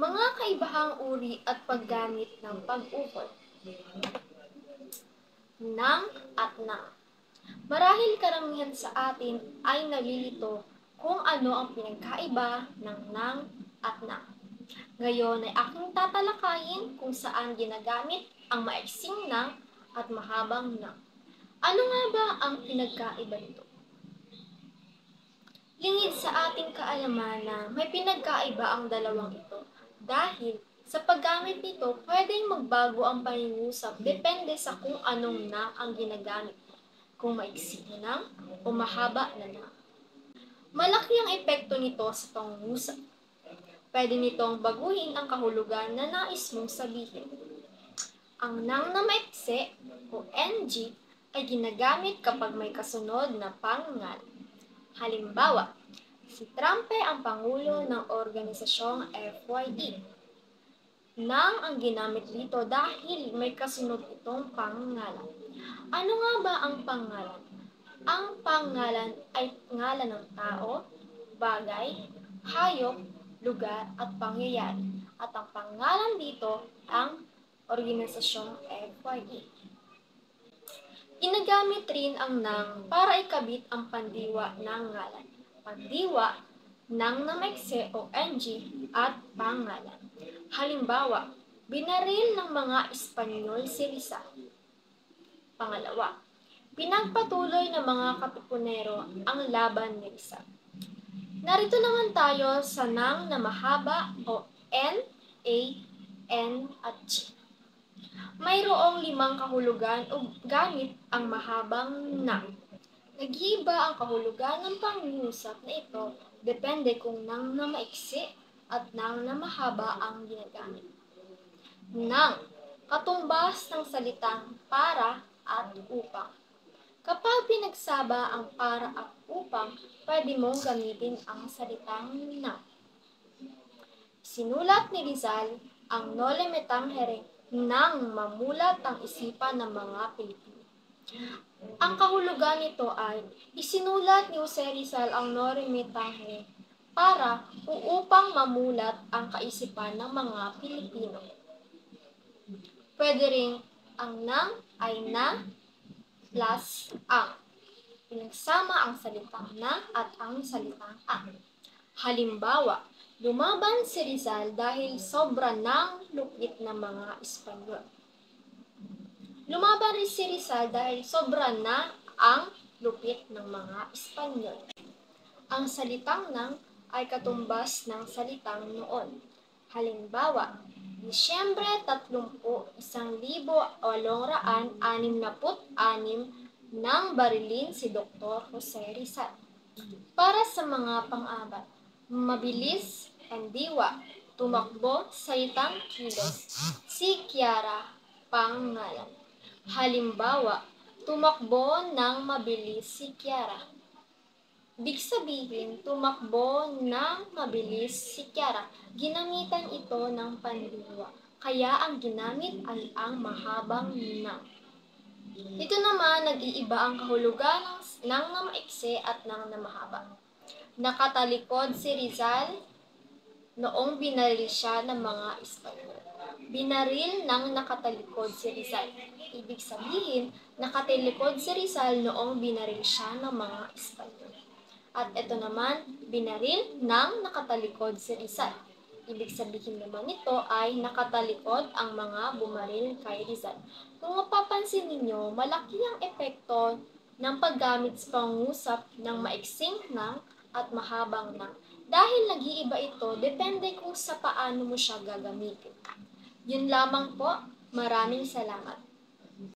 Mga kaibahang uri at paggamit ng pag-ukol. Nang at nang. Marahil karamihan sa atin ay nalilito kung ano ang pinagkaiba ng nang at nang. Ngayon ay aking tatalakayin kung saan ginagamit ang maiksing nang at mahabang nang. Ano nga ba ang pinagkaiba nito? Lingid sa ating kaalaman na may pinagkaiba ang dalawang ito dahil sa paggamit nito, pwedeng magbago ang pangingusap depende sa kung anong na ang ginagamit, kung maiksi na nang o mahaba na nang. Malaki ang epekto nito sa pangungusap. Pwede nitong baguhin ang kahulugan na nais mong sabihin. Ang nang na maiksi o NG ay ginagamit kapag may kasunod na pangalan. Halimbawa, si Trump ang pangulo ng organisasyong FYE. Nang ang ginamit dito dahil may kasunod itong pangalan. Ano nga ba ang pangalan? Ang pangalan ay ngalan ng tao, bagay, hayop, lugar at pangyayari. At ang pangalan dito ang organisasyong FYE. Ginagamit rin ang nang para ikabit ang pandiwa ng ngalan. Pandiwa, nang na maiksi o NG at pangalan. Halimbawa, binaril ng mga Espanyol si Rizal. Pangalawa, pinagpatuloy ng mga Katipunero ang laban ni Rizal. Narito naman tayo sa nang na mahaba o N, A, N at G. Mayroong 5 kahulugan o gamit ang mahabang nang. Nag-iiba ang kahulugan ng pangungusap na ito depende kung nang na maiksi at nang na mahaba ang ginagamit. Nang, katumbas ng salitang para at upang. Kapag pinagsaba ang para at upang, pwede mong gamitin ang salitang nang. Sinulat ni Rizal ang Noli Me Tangere nang mamulat ang isipan ng mga Pilipino. Ang kahulugan nito ay isinulat ni Jose Rizal ang Noli Me Tangere para o upang mamulat ang kaisipan ng mga Pilipino. Pwede rin ang nang ay na plus ang. Pinagsama ang salitang na at ang salitang ang. Halimbawa, lumaban si Rizal dahil sobra ng lupit ng mga Espanyol. Lumaban rin si Rizal dahil sobra na ang lupit ng mga Espanyol. Ang salitang nang ay katumbas ng salitang noon. Halimbawa, Disyembre 30, 1866 nang barilin si Dr. Jose Rizal. Para sa mga pang-apat, mabilis, pandiwa, tumakbo, salitang kilos, si Kiara, pangalan. Halimbawa, tumakbo ng mabilis si Kiara. Ibig sabihin, tumakbo ng mabilis si Kiara. Ginamitan ito ng pandiwa, kaya ang ginamit ay ang mahabang nang. Dito naman, nag-iiba ang kahulugan ng na maiksi at ng na mahaba. Nakatalikod si Rizal noong binaril siya ng mga Espanyol. Binaril ng nakatalikod si Rizal. Ibig sabihin, nakatalikod si Rizal noong binaril siya ng mga Espanyol. At ito naman, binaril ng nakatalikod si Rizal. Ibig sabihin naman nito ay nakatalikod ang mga bumaril kay Rizal. Kung mapapansin ninyo, malaki ang epekto ng paggamit sa pangungusap ng maiksing nang at mahabang nang. Dahil nag-iiba ito, depende kung sa paano mo siya gagamitin. Yun lamang po, maraming salamat.